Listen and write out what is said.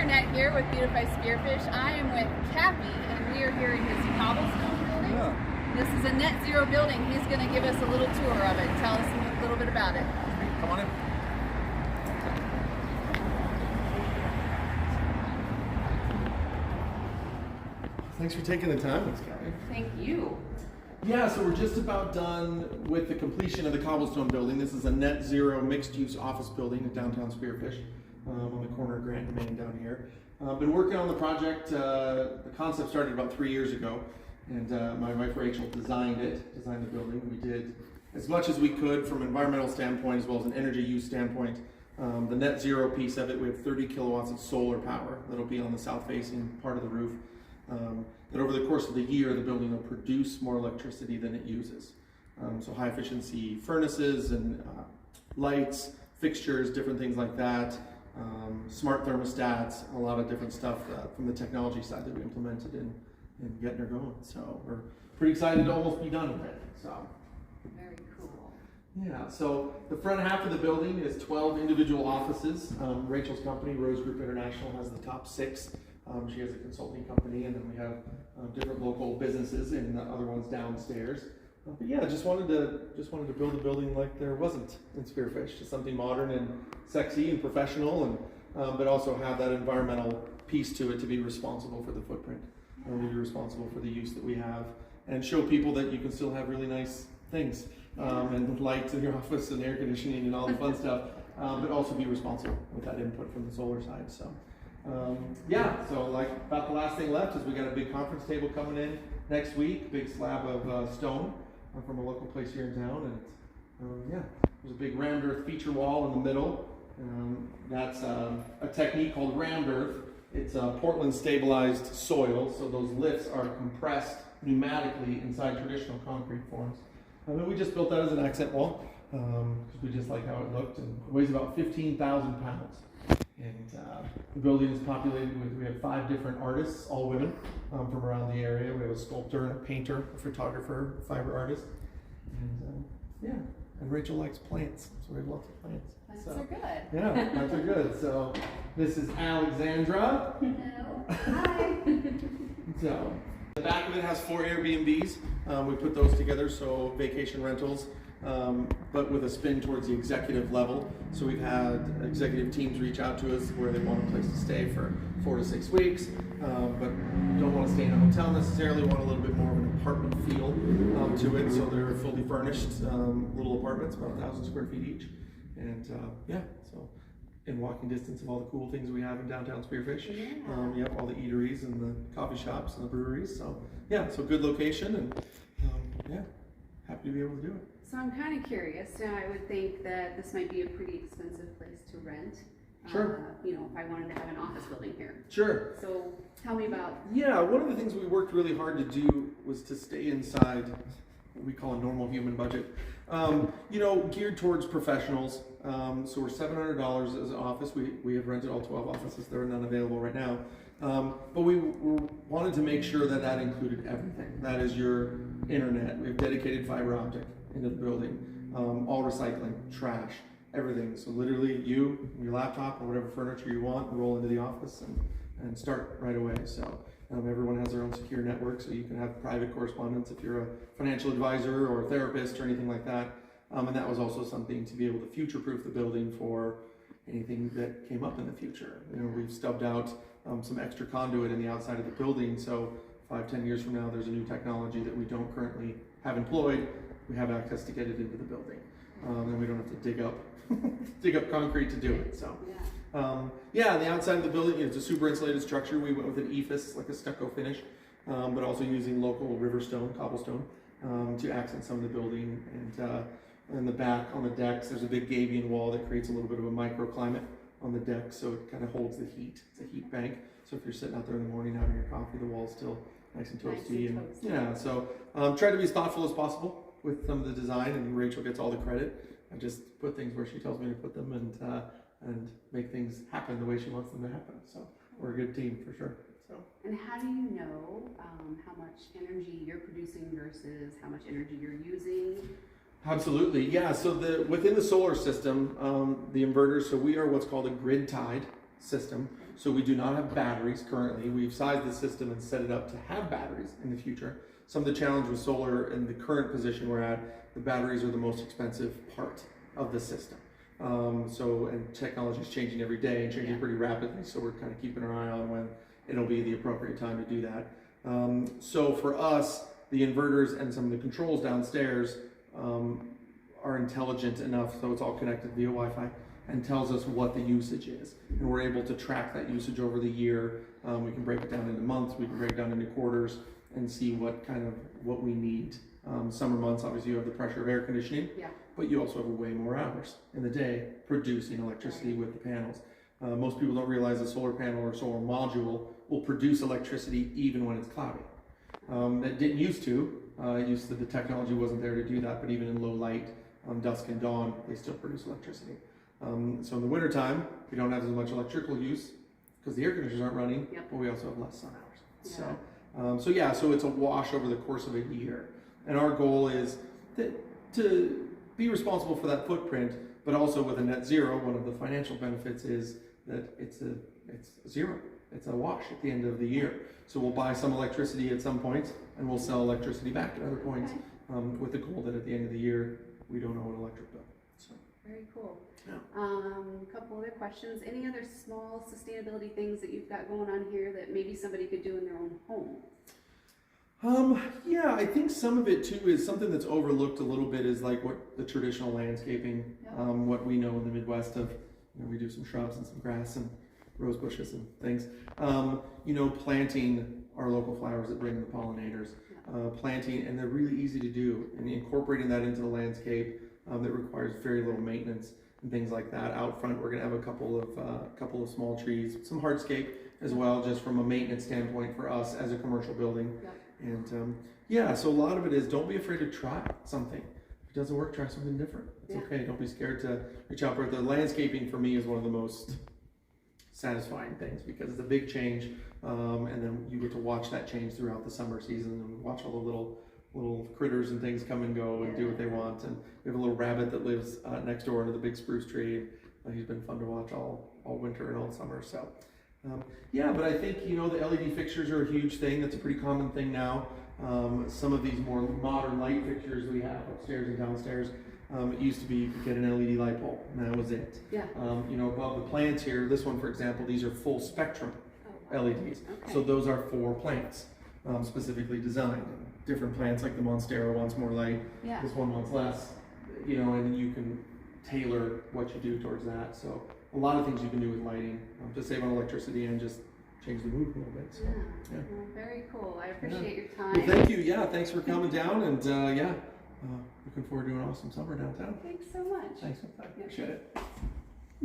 Annette here with Beautify Spearfish. I am with Cappie, and we are here in his Cobblestone Building. Yeah. This is a net zero building. He's going to give us a little tour of it, tell us a little bit about it. Come on in. Thanks for taking the time, Ms. Cappie. Thank you. Yeah, so we're just about done with the completion of the Cobblestone Building. This is a net zero mixed-use office building in downtown Spearfish, on the corner of Grant and Main down here. Been working on the project. The concept started about 3 years ago, and my wife Rachel designed the building. We did as much as we could from an environmental standpoint as well as an energy use standpoint. The net zero piece of it, we have 30 kilowatts of solar power that'll be on the south-facing part of the roof. That over the course of the year, the building will produce more electricity than it uses. So high efficiency furnaces and lights, fixtures, different things like that. Smart thermostats, a lot of different stuff from the technology side that we implemented in getting her going. So we're pretty excited to almost be done with it. So Very cool. yeah, so the front half of the building is 12 individual offices. Rachel's company, Rose Group International, has the top 6. She has a consulting company, and then we have different local businesses and the other ones downstairs. But yeah, just wanted to build a building like there wasn't in Spearfish, just something modern and sexy and professional, and but also have that environmental piece to it to be responsible for the footprint, and be responsible for the use that we have, and show people that you can still have really nice things, and lights in your office and air conditioning and all the fun stuff, but also be responsible with that input from the solar side. So. Yeah, so like about the last thing left is we got a big conference table coming in next week, big slab of stone from a local place here in town, and yeah, there's a big rammed earth feature wall in the middle. That's a technique called rammed earth. It's Portland stabilized soil, so those lifts are compressed pneumatically inside traditional concrete forms. And we just built that as an accent wall because we just like how it looked, and it weighs about 15,000 pounds. And the building is populated with, we have 5 different artists, all women, from around the area. We have a sculptor and a painter, a photographer, a fiber artist. And yeah, and Rachel likes plants, so we have lots of plants. Plants so, are good. Yeah, plants are good. So this is Alexandra. Hello. Hi. So the back of it has 4 Airbnbs. We put those together, so vacation rentals. But with a spin towards the executive level. So we've had executive teams reach out to us where they want a place to stay for 4 to 6 weeks, but don't want to stay in a hotel necessarily, want a little bit more of an apartment feel to it. So they're fully furnished little apartments, about 1,000 square feet each. And yeah, so in walking distance of all the cool things we have in downtown Spearfish. Yeah. Yep, all the eateries and the coffee shops and the breweries. So yeah, so good location, and yeah, happy to be able to do it. So I'm kind of curious. I would think that this might be a pretty expensive place to rent. Sure. You know, if I wanted to have an office building here. Sure. So tell me about. Yeah, one of the things we worked really hard to do was to stay inside what we call a normal human budget. You know, geared towards professionals. So we're $700 as an office. We have rented all 12 offices. There are none available right now. But we wanted to make sure that that included everything. That is your internet. We have dedicated fiber optic into the building, all recycling, trash, everything. So literally you, your laptop, or whatever furniture you want, roll into the office and start right away. So everyone has their own secure network, so you can have private correspondence if you're a financial advisor or a therapist or anything like that. And that was also something to be able to future-proof the building for anything that came up in the future. You know, we've stubbed out some extra conduit in the outside of the building, so 5-10 years from now, there's a new technology that we don't currently have employed. We have access to get it into the building, and we don't have to dig up concrete to do it. So, yeah, the outside of the building is a super insulated structure. We went with an ephes, like a stucco finish, but also using local river stone, cobblestone, to accent some of the building. And in the back on the decks, there's a big gabion wall that creates a little bit of a microclimate on the deck, so it kind of holds the heat. It's a heat bank. So if you're sitting out there in the morning having your coffee, the wall's still nice and toasty. Yeah, so try to be as thoughtful as possible with some of the design, and Rachel gets all the credit. I just put things where she tells me to put them, and make things happen the way she wants them to happen. So we're a good team for sure. So. And how do you know how much energy you're producing versus how much energy you're using? Absolutely, yeah. So within the solar system, the inverters. So we are what's called a grid tied system. So we do not have batteries currently. We've sized the system and set it up to have batteries in the future. Some of the challenge with solar in the current position we're at, the batteries are the most expensive part of the system. And technology is changing every day and changing pretty rapidly, so we're kind of keeping our eye on when it'll be the appropriate time to do that. So for us, the inverters and some of the controls downstairs are intelligent enough, so it's all connected via Wi-Fi, and tells us what the usage is. And we're able to track that usage over the year. We can break it down into months, we can break it down into quarters, and see what we need. Summer months, obviously you have the pressure of air conditioning, but you also have way more hours in the day producing electricity with the panels. Most people don't realize a solar panel or solar module will produce electricity even when it's cloudy. It didn't used to. The technology wasn't there to do that, but even in low light, dusk and dawn, they still produce electricity. So in the wintertime, we don't have as much electrical use because the air conditioners aren't running, but we also have less sun hours. So it's a wash over the course of a year. And our goal is to be responsible for that footprint, but also with a net zero, one of the financial benefits is that it's zero. It's a wash at the end of the year. So we'll buy some electricity at some points and we'll sell electricity back at other points, with the goal that at the end of the year, we don't owe an electric bill. So. Very cool. Yeah. A couple other questions. Any other small sustainability things that you've got going on here that maybe somebody could do in their own home? Yeah, I think some of it too is something that's overlooked a little bit is like what the traditional landscaping, what we know in the Midwest of, we do some shrubs and some grass and rose bushes and things. Planting our local flowers that bring in the pollinators, planting, and they're really easy to do, and incorporating that into the landscape that requires very little maintenance and things like that. Out front, we're going to have a couple of small trees, some hardscape as well, just from a maintenance standpoint for us as a commercial building. And so a lot of it is don't be afraid to try something. If it doesn't work, try something different. It's okay. Don't be scared to reach out. But the landscaping for me is one of the most satisfying things because it's a big change, and then you get to watch that change throughout the summer season and watch all the little critters and things come and go and do what they want. And we have a little rabbit that lives next door to the big spruce tree. He's been fun to watch all winter and all summer. So. But I think, the LED fixtures are a huge thing. That's a pretty common thing now. Some of these more modern light fixtures we have upstairs and downstairs, it used to be you could get an LED light bulb, and that was it. Above the plants here, this one, for example, these are full spectrum LEDs. Okay. So those are for plants, specifically designed. Different plants, like the Monstera wants more light. This one wants less, and you can tailor what you do towards that. So a lot of things you can do with lighting to save on electricity and just change the mood a little bit. So, Well, very cool. I appreciate your time. Well, thank you. Yeah, thanks for coming down, and looking forward to an awesome summer downtown. Thanks so much. Thanks. I appreciate it.